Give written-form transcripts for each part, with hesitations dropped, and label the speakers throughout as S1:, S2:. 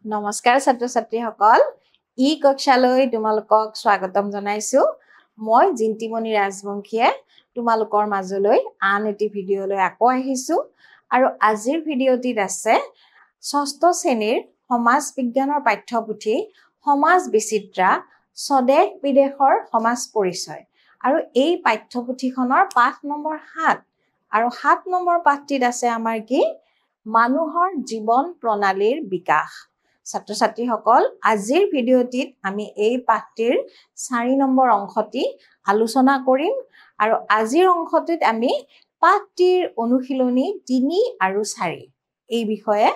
S1: নমস্কাৰ ছাত্ৰ ছাত্ৰীসকল ই কক্ষালৈ তোমালোকক স্বাগতম জনাইছো মই জিন্তিমণি ৰাজবংশীয়ে তোমালোকৰ মাজলৈ আন এটি ভিডিঅলৈ আকৌ আহিছো আৰু আজিৰ ভিডিঅটিত আছে ষষ্ঠ শ্ৰেণীৰ সমাজ বিজ্ঞানৰ পাঠ্যপুথি সমাজ বিচিত্ৰা স্বদেশ বিদেশৰ সমাজ পৰিচয় আৰু এই পাঠ্যপুথিখনৰ পাঠ নম্বৰ 7 আৰু 7 নম্বৰ পাঠটিত আছে আমাৰ কি মানুহৰ জীৱন প্ৰণালীৰ বিকাশ ছাত্ৰ ছাত্ৰীসকল আজিৰ ভিডিঅটিত আমি এই পাঠটিৰ 4 নম্বৰ অংশটি আলোচনা কৰিম আৰু আজিৰ অংশটিত আমি পাঠটিৰ অনুশীলনী 3 আৰু 4 এই বিষয়ে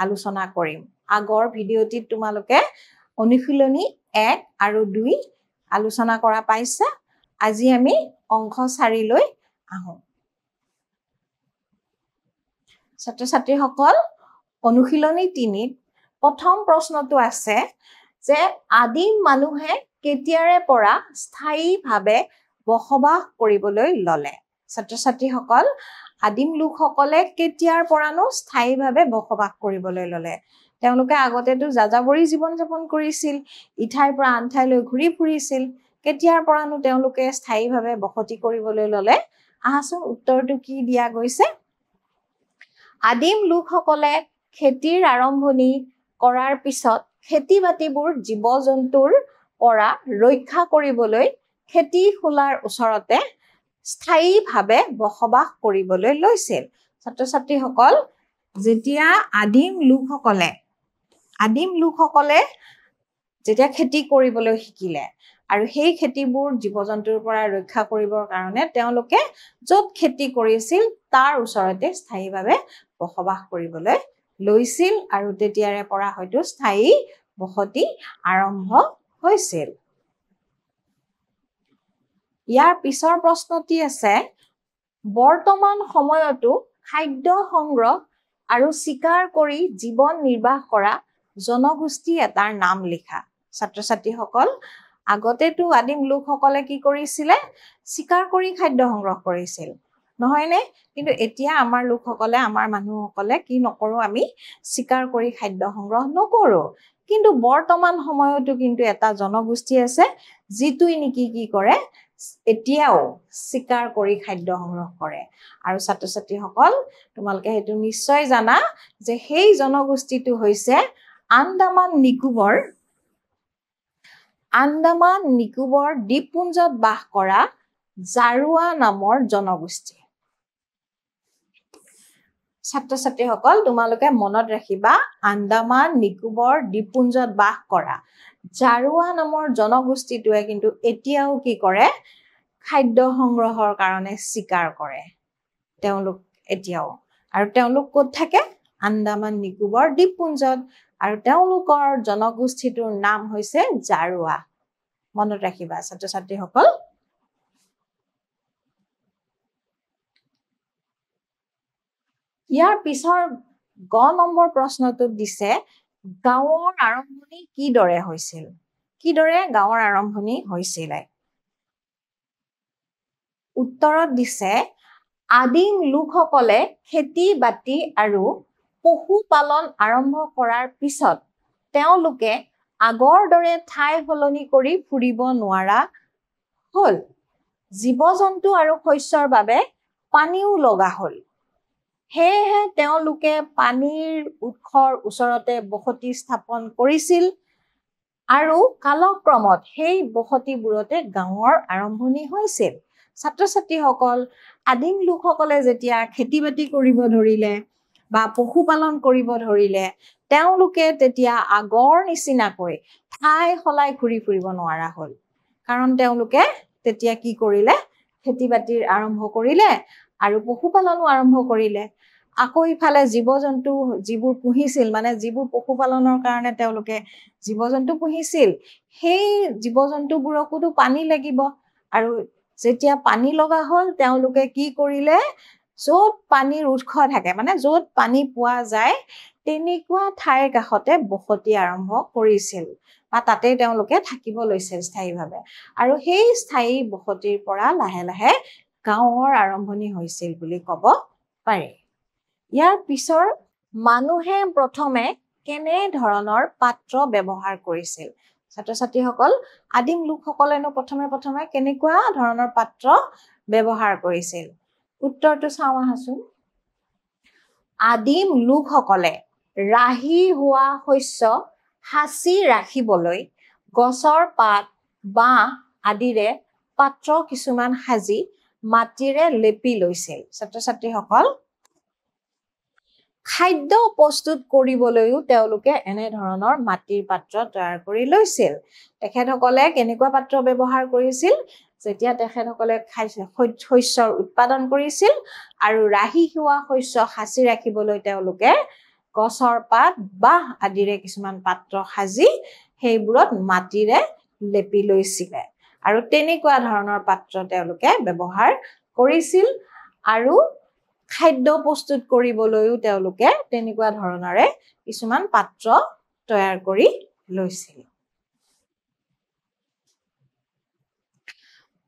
S1: আলোচনা কৰিম আগৰ ভিডিঅটিত তোমালোকে অনুশীলনী 1 আৰু 2 আলোচনা কৰা পাইছা আজি আমি অংশ 4 লৈ আহো ছাত্ৰ ছাত্ৰীসকল অনুশীলনী 3 প্ৰথম প্ৰশ্নটো আছে যে আদিম মানুহে কেতিয়াৰে পৰা স্থায়ীভাৱে বসবাস কৰিবলৈ ললে ছাত্ৰ ছাত্ৰীসকল আদিম লোকসকলে কেতিয়াৰ পৰানো স্থায়ীভাৱে বসবাস কৰিবলৈ ললে তেওঁলোকে আগতেতো যাযাবৰী জীৱন যাপন কৰিছিল ইঠাইৰ পৰা আন ঠাইলৈ ঘূৰি ফুৰিছিল কেতিয়াৰ পৰানো তেওঁলোকে স্থায়ীভাৱে বসতি কৰিবলৈ ললে আহাচোন উত্তৰটো কি দিয়া গৈছে আদিম লোকসকলে খেতিৰ আৰম্ভণি কৰাৰ পিছত খেতি-বাতিবোৰ জীৱ-জন্তুৰ পৰা ৰক্ষা কৰিবলৈ খেতি খোলাৰ ওচৰতে স্থায়ীভাৱে বসবাস কৰিবলৈ লৈছিল ছাত্ৰ-ছাত্ৰীসকল যেতিয়া আদিম লোকসকলে যেতিয়া খেতি কৰিবলৈ শিকিলে আৰু সেই খেতিবোৰ জীৱ-জন্তুৰ পৰা ৰক্ষা কৰিবৰ কাৰণে তেওঁলোকে য'ত খেতি কৰিছিল তাৰ ওচৰতে স্থায়ীভাৱে বসবাস কৰিবলৈ লৈছিল আৰু তেতিয়াৰে পৰা হয়তো স্থায়ী বসতি আৰম্ভ হৈছিল ইয়াৰ পিছৰ প্ৰশ্নটি আছে বৰ্তমান সময়তো খাদ্য সংগ্ৰহ আৰু শিকাৰ কৰি জীৱন নিৰ্বাহ কৰা জনগোষ্ঠী এটাৰ নাম লিখা ছাত্ৰ-ছাত্ৰীসকল আগতেতো আদিম লোকসকলে কি কৰিছিলে শিকাৰ কৰি খাদ্য সংগ্ৰহ কৰিছিল নহয়নে কিন্তু এতিয়া আমাৰ লোকসকলে আমাৰ মানুহসকলে কি নকৰো আমি শিকাৰ কৰি খাদ্য সংগ্ৰহ নকৰো কিন্তু বৰ্তমান সময়তো কিন্তু এটা জনগোষ্ঠী আছে যিটোই নেকি কি কৰে এতিয়াও শিকাৰ কৰি খাদ্য সংগ্ৰহ কৰে আৰু ছাত্ৰ-ছাত্ৰীসকল তোমালোকে হেতু নিশ্চয় জানা যে সেই জনগোষ্ঠীটো হৈছে আন্দামান নিকোবৰ দ্বীপপুঞ্জত বাস কৰা জাৰুৱা নামৰ জনগোষ্ঠী ছাত্ৰ-ছাত্ৰীসকল তোমালোকে মনত ৰাখিবা আন্দামান নিকোবৰ দ্বীপপুঞ্জত বাস কৰা জাৰুৱা নামৰ জনগোষ্ঠীটোৱে কিন্তু এতিয়াও কি কৰে খাদ্য সংগ্ৰহৰ কাৰণে শিকাৰ কৰে তেওঁলোক এতিয়াও আৰু তেওঁলোক ক'ত থাকে আন্দামান নিকোবৰ দ্বীপপুঞ্জত আৰু তেওঁলোকৰ জনগোষ্ঠীটোৰ নাম হৈছে জাৰুৱা মনত ৰাখিবা ছাত্ৰ-ছাত্ৰীসকল ইয়াৰ পিছৰ গ নম্বৰ প্ৰশ্নটোত দিছে গাঁৱৰ আৰম্ভণি কিদৰে হৈছিল গাঁৱৰ আৰম্ভণি হৈছিল উত্তৰত দিছে আদিম লোকসকলে খেতি-বাতি আৰু পশুপালন আৰম্ভ কৰাৰ পিছত তেওঁলোকে আগৰ দৰে ঠাই সলনি কৰি ফুৰিব নোৱাৰা হ'ল জীৱ-জন্তু আৰু শস্যৰ বাবে পানীও লগা হ'ল সেয়েহে তেওঁলোকে পানীৰ উৎসৰ ওচৰতে বসতি স্থাপন কৰিছিল আৰু কালক্ৰমত সেই বসতিবোৰতে গাঁৱৰ আৰম্ভণি হৈছিল ছাত্ৰ-ছাত্ৰীসকল আদিম লোকসকলে যেতিয়া খেতি-বাতি কৰিব ধৰিলে বা পশুপালন কৰিব ধৰিলে তেওঁলোকে তেতিয়া আগৰ নিচিনাকৈ ঠাই সলাই ঘূৰি ফুৰিব নোৱাৰা হ'ল কাৰণ তেওঁলোকে তেতিয়া কি কৰিলে খেতি-বাতিৰ আৰম্ভ কৰিলে আৰু পশুপালনো আৰম্ভ কৰিলে আকৌ ইফালে জীৱ-জন্তু যিবোৰ পুহিছিল মানে যিবোৰ পশুপালনৰ কাৰণে তেওঁলোকে জীৱ-জন্তু পুহিছিল সেই জীৱ-জন্তুবোৰকোতো পানী লাগিব আৰু যেতিয়া পানী লগা হ'ল তেওঁলোকে কি কৰিলে য'ত পানীৰ উৎস থাকে মানে য'ত পানী পোৱা যায় তেনেকুৱা ঠাইৰ কাষতে বসতি আৰম্ভ কৰিছিল বা তাতে তেওঁলোকে থাকিব লৈছিল স্থায়ীভাৱে আৰু সেই স্থায়ী বসতিৰ পৰা লাহে লাহে গাঁৱৰ আৰম্ভণি হৈছিল বুলি ক'ব পাৰি ইয়াৰ পিছৰ মানুহে প্ৰথমে কেনে ধৰণৰ পাত্ৰ ব্যৱহাৰ কৰিছিল ছাত্ৰ ছাত্ৰীসকল আদিম লোকসকলেনো প্ৰথমে কেনেকুৱা ধৰণৰ পাত্ৰ ব্যৱহাৰ কৰিছিল উত্তৰটো চাওঁ আহাচোন আদিম লোকসকলে ৰাহি হোৱা শস্য হাসি ৰাখিবলৈ গছৰ পাত বাঁহ আদিৰে পাত্ৰ কিছুমান সাজি মাটিৰে লেপি লৈছিল ছাত্ৰ ছাত্ৰীসকল খাদ্য প্ৰস্তুত কৰিবলৈও তেওঁলোকে এনে ধৰণৰ মাটিৰ পাত্ৰ তৈয়াৰ কৰি লৈছিল তেখেতসকলে কেনেকুৱা পাত্ৰ ব্যৱহাৰ কৰিছিল যেতিয়া তেখেতসকলে শস্যৰ উৎপাদন কৰিছিল আৰু ৰাহি হোৱা শস্য সাঁচি ৰাখিবলৈ তেওঁলোকে গছৰ পাত বাঁহ আদিৰে কিছুমান পাত্ৰ সাজি সেইবোৰত মাটিৰে লেপি লৈছিল আৰু তেনেকুৱা ধৰণৰ পাত্ৰ তেওঁলোকে ব্যৱহাৰ কৰিছিল আৰু খাদ্য প্ৰস্তুত কৰিবলৈও তেওঁলোকে তেনেকুৱা ধৰণৰে কিছুমান পাত্ৰ তৈয়াৰ কৰি লৈছিল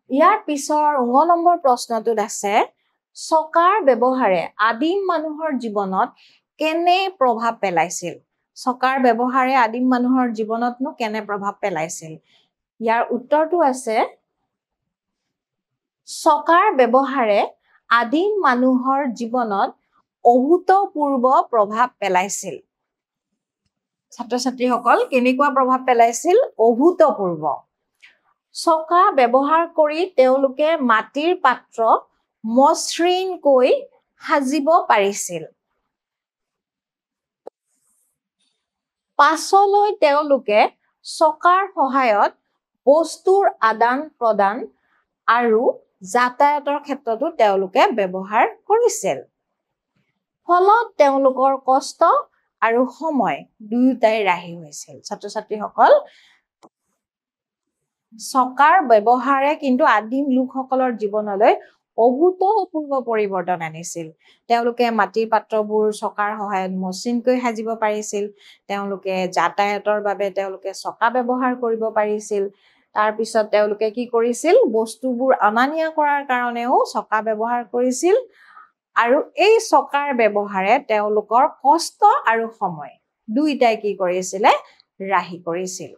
S1: ইয়াৰ পিছৰ 9 নম্বৰ প্ৰশ্নটোত আছে চকাৰ ব্যৱহাৰে আদিম মানুহৰ জীৱনত কেনে প্ৰভাৱ পেলাইছিল চকাৰ ব্যৱহাৰে আদিম মানুহৰ জীৱনতনো কেনে প্ৰভাৱ পেলাইছিল ইয়াৰ উত্তৰটো আছে চকাৰ ব্যৱহাৰে আদিম মানুহৰ জীৱনত অভূতপূৰ্ব প্ৰভাৱ পেলাইছিল ছাত্ৰ ছাত্ৰীসকল কেনেকুৱা প্ৰভাৱ পেলাইছিল অভূতপূৰ্ব চকা ব্যৱহাৰ কৰি তেওঁলোকে মাটিৰ পাত্ৰ মসৃণকৈ সাজিব পাৰিছিল পাছলৈ তেওঁলোকে চকাৰ সহায়ত বস্তুৰ আদান প্ৰদান আৰু যাতায়াতৰ ক্ষেত্ৰতো তেওঁলোকে ব্যৱহাৰ কৰিছিল ফলত তেওঁলোকৰ কষ্ট আৰু সময় দুয়োটাই ৰাহি হৈছিল ছাত্ৰ ছাত্ৰীসকল চকাৰ ব্যৱহাৰে কিন্তু আদিম লোকসকলৰ জীৱনলৈ অভূতপূৰ্ব পৰিৱৰ্তন আনিছিল তেওঁলোকে মাটিৰ পাত্ৰবোৰ চকাৰ সহায়ত মসৃণকৈ সাজিব পাৰিছিল তেওঁলোকে যাতায়াতৰ বাবে তেওঁলোকে চকা ব্যৱহাৰ কৰিব পাৰিছিল তাৰ পিছত তেওঁলোকে কি কৰিছিল বস্তুবোৰ অনা নিয়া কৰাৰ কাৰণেও চকা ব্যৱহাৰ কৰিছিল আৰু এই চকাৰ ব্যৱহাৰে তেওঁলোকৰ কষ্ট আৰু সময় দুইটাই কি কৰিছিল ৰাহি কৰিছিল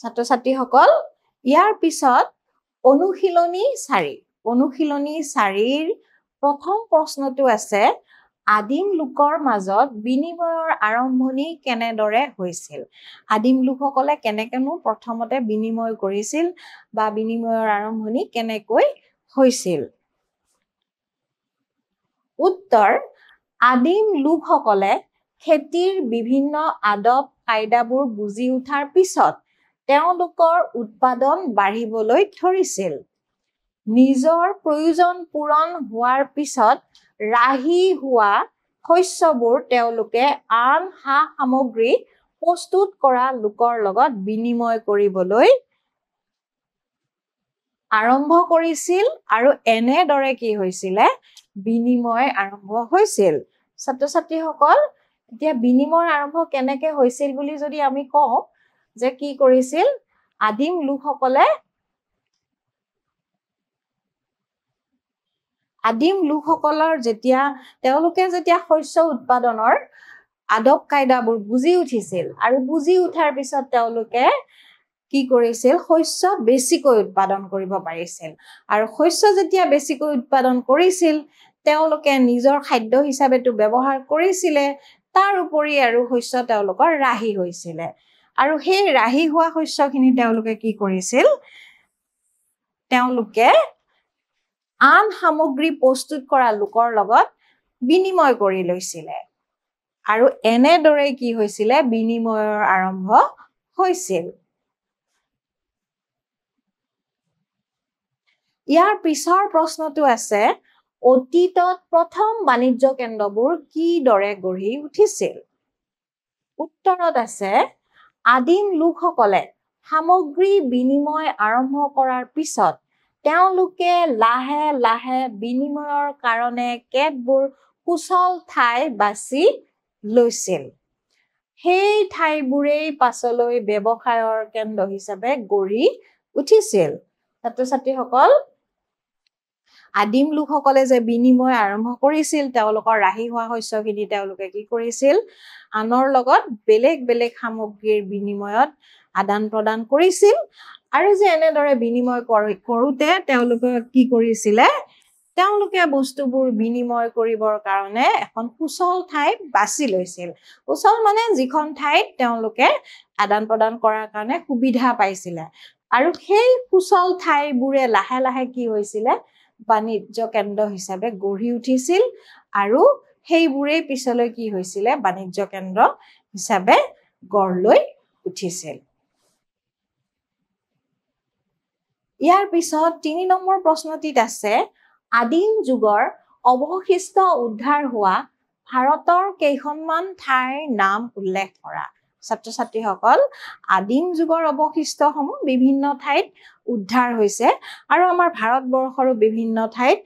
S1: ছাত্ৰ ছাত্ৰীসকল ইয়াৰ পিছত অনুশীলনী 4ৰ প্ৰথম প্ৰশ্নটো আছে আদিম লোকৰ মাজত বিনিময়ৰ আৰম্ভণি কেনেদৰে হৈছিল আদিম লোকসকলে কেনেকেনো প্ৰথমতে বিনিময় কৰিছিল বা বিনিময়ৰ আৰম্ভণি কেনেকৈ হৈছিল উত্তৰ আদিম লোকসকলে খেতিৰ বিভিন্ন আদব কায়দাবোৰ বুজি উঠাৰ পিছত তেওঁলোকৰ উৎপাদন বাঢ়িবলৈ ধৰিছিল নিজৰ প্ৰয়োজন পূৰণ হোৱাৰ পিছত ৰাহি হোৱা শস্যবোৰ তেওঁলোকে আন সামগ্ৰী প্ৰস্তুত কৰা লোকৰ লগত বিনিময় কৰিবলৈ আৰম্ভ কৰিছিল আৰু এনেদৰে কি হৈছিল বিনিময় আৰম্ভ হৈছিল ছাত্ৰ ছাত্ৰীসকল এতিয়া বিনিময় আৰম্ভ কেনেকৈ হৈছিল বুলি যদি আমি কওঁ যে কি কৰিছিল আদিম লোকসকলৰ যেতিয়া তেওঁলোকে যেতিয়া শস্য উৎপাদনৰ আদব কায়দাবোৰ বুজি উঠিছিল আৰু বুজি উঠাৰ পিছত তেওঁলোকে কি কৰিছিল শস্য বেছিকৈ উৎপাদন কৰিব পাৰিছিল আৰু শস্য যেতিয়া বেছিকৈ উৎপাদন কৰিছিল তেওঁলোকে নিজৰ খাদ্য হিচাপেটো ব্যৱহাৰ কৰিছিল তাৰ উপৰি আৰু শস্য তেওঁলোকৰ ৰাহি হৈছিল আৰু সেই ৰাহি হোৱা শস্যখিনি তেওঁলোকে কি কৰিছিল তেওঁলোকে আন সামগ্ৰী প্ৰস্তুত কৰা লোকৰ লগত বিনিময় কৰি লৈছিল আৰু এনেদৰে কি হৈছিল বিনিময়ৰ আৰম্ভ হৈছিল ইয়াৰ পিছৰ প্ৰশ্নটো আছে অতীতত প্ৰথম বাণিজ্য কেন্দ্ৰবোৰ কিদৰে গঢ়ি উঠিছিল উত্তৰত আছে আদিম লোকসকলে সামগ্ৰী বিনিময় আৰম্ভ কৰাৰ পিছত তেওঁলোকে লাহে লাহে বিনিময়ৰ কাৰণে কেতবোৰ কুশল ঠাই বাছি লৈছিল সেই ঠাইবোৰেই পাছলৈ ব্যৱসায়ৰ কেন্দ্ৰ হিচাপে গঢ়ি উঠিছিল ছাত্ৰ ছাত্ৰীসকল আদিম লোকসকলে যে বিনিময় আৰম্ভ কৰিছিল তেওঁলোকৰ ৰাহি হোৱা শস্যখিনি তেওঁলোকে কি কৰিছিল আনৰ লগত বেলেগ বেলেগ সামগ্ৰীৰ বিনিময়ত আদান প্ৰদান কৰিছিল আৰু যে এনেদৰে বিনিময় কৰোতে তেওঁলোকে কি কৰিছিলে তেওঁলোকে বস্তুবোৰ বিনিময় কৰিবৰ কাৰণে এখন সুচল ঠাই বাছি লৈছিল সুচল মানে যিখন ঠাইত তেওঁলোকে আদান প্ৰদান কৰাৰ কাৰণে সুবিধা পাইছিলে আৰু সেই সুচল ঠাইবোৰে লাহে লাহে কি হৈছিলে বাণিজ্য কেন্দ্ৰ হিচাপে গঢ়ি উঠিছিল আৰু সেইবোৰে পিছলৈ কি হৈছিলে বাণিজ্য কেন্দ্ৰ হিচাপে গঢ় লৈ উঠিছিল ইয়াৰ পিছত ৩ নম্বৰ প্ৰশ্নটিত আছে আদিম যুগৰ অৱশিষ্ট উদ্ধাৰ হোৱা ভাৰতৰ কেইখনমান ঠাইৰ নাম উল্লেখ কৰা ছাত্ৰ-ছাত্ৰীসকল আদিম যুগৰ অৱশিষ্টসমূহ বিভিন্ন ঠাইত উদ্ধাৰ হৈছে আৰু আমাৰ ভাৰতবৰ্ষৰো বিভিন্ন ঠাইত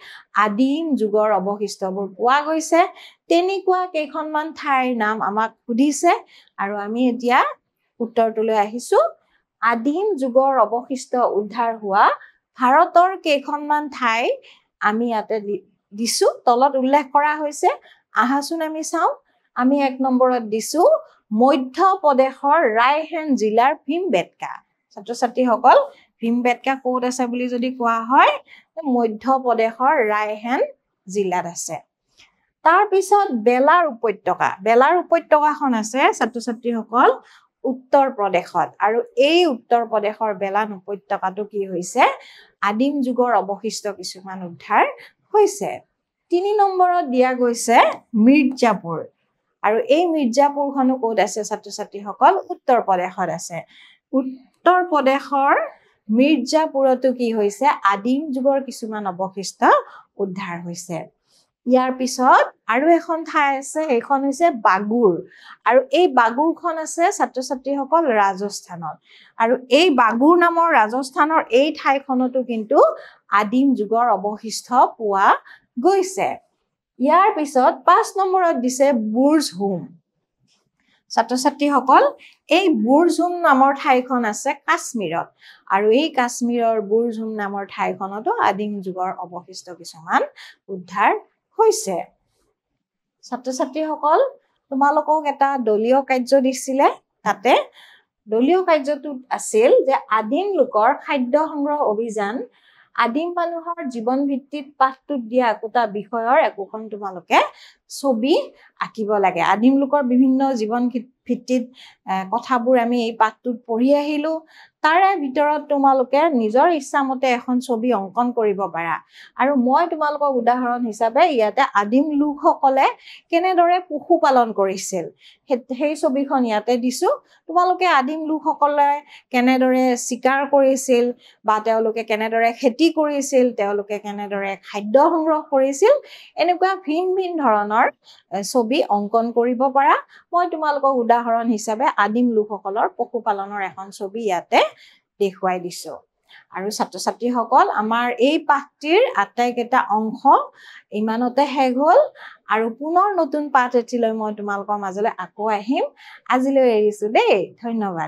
S1: আদিম যুগৰ অৱশিষ্টবোৰ পোৱা গৈছে তেনেকুৱা কেইখনমান ঠাইৰ নাম আমাক সুধিছে আৰু আমি এতিয়া উত্তৰটোলৈ আহিছো আদিম যুগৰ অৱশিষ্ট উদ্ধাৰ হোৱা ভাৰতৰ কেইখনমান ঠাই আমি ইয়াতে দিছো তলত উল্লেখ কৰা হৈছে আহাচোন আমি চাওঁ আমি ১ নম্বৰত দিছো মধ্য প্ৰদেশৰ ৰায়হেন জিলাৰ ভীমবেটকা ছাত্ৰ-ছাত্ৰীসকল ভীমবেটকা ক'ত আছে বুলি যদি কোৱা হয় মধ্য প্ৰদেশৰ ৰায়হেন জিলাত আছে তাৰ পিছত বেলাৰ উপত্যকাখন আছে ছাত্ৰ-ছাত্ৰীসকল উত্তৰ প্ৰদেশত আৰু এই উত্তৰ প্ৰদেশৰ বেলান উপত্যকাটো কি হৈছে আদিম যুগৰ অৱশিষ্ট কিছুমান উদ্ধাৰ হৈছে ৩ নম্বৰত দিয়া গৈছে মিৰ্জাপুৰ আৰু এই মিৰ্জাপুৰখনো ক'ত আছে ছাত্ৰ-ছাত্ৰীসকল উত্তৰ প্ৰদেশত আছে উত্তৰ প্ৰদেশৰ মিৰ্জাপুৰতো কি হৈছে আদিম যুগৰ কিছুমান অৱশিষ্ট উদ্ধাৰ হৈছে ইয়াৰ পিছত আৰু এখন ঠাই আছে সেইখন হৈছে বাগুৰ আৰু এই বাগুৰখন আছে ছাত্ৰ-ছাত্ৰীসকল ৰাজস্থানত আৰু এই বাগুৰ নামৰ ৰাজস্থানৰ এই ঠাইখনতো কিন্তু আদিম যুগৰ অৱশিষ্ট পোৱা গৈছে ইয়াৰ পিছত ৫ নম্বৰত দিছে বুৰ্জহুম ছাত্ৰ-ছাত্ৰীসকল এই বুৰ্জহুম নামৰ ঠাইখন আছে কাশ্মীৰত আৰু এই কাশ্মীৰৰ বুৰ্জহুম নামৰ ঠাইখনতো আদিম যুগৰ অৱশিষ্ট কিছুমান উদ্ধাৰ হৈছে ছাত্ৰ-ছাত্ৰীসকল তোমালোকক এটা দলীয় কাৰ্য দিছিলে তাতে দলীয় কাৰ্যটোত আছিল যে আদিম লোকৰ খাদ্য সংগ্ৰহ অভিযান আদিম মানুহৰ জীৱন ভিত্তিত পাঠটোত দিয়া একোটা বিষয়ৰ একোখন তোমালোকে ছবি আঁকিব লাগে আদিম লোকৰ বিভিন্ন জীৱন ভিত্তিত কথাবোৰ আমি এই পাঠটোত পঢ়ি আহিলো তাৰে ভিতৰত তোমালোকে নিজৰ ইচ্ছামতে এখন ছবি অংকন কৰিব পাৰা আৰু মই তোমালোকক উদাহৰণ হিচাপে ইয়াতে আদিম লোকসকলে কেনেদৰে পশুপালন কৰিছিল সেই ছবিখন ইয়াতে দিছো তোমালোকে আদিম লোকসকলে কেনেদৰে শিকাৰ কৰিছিল বা তেওঁলোকে কেনেদৰে খেতি কৰিছিল তেওঁলোকে কেনেদৰে খাদ্য সংগ্ৰহ কৰিছিল এনেকুৱা ভিন ভিন ধৰণৰ ছবি অংকন কৰিব পাৰা মই তোমালোকক উদাহৰণ হিচাপে আদিম লোকসকলৰ পশুপালনৰ এখন ছবি ইয়াতে দেখুৱাই দিছো আৰু ছাত্ৰ-ছাত্ৰীসকল আমাৰ এই পাঠটিৰ আটাইকেইটা অংশ ইমানতে শেষ হ'ল আৰু পুনৰ নতুন পাঠ এটিলৈ মই তোমালোকৰ মাজলৈ আকৌ আহিম আজিলৈ এৰিছো দেই ধন্যবাদ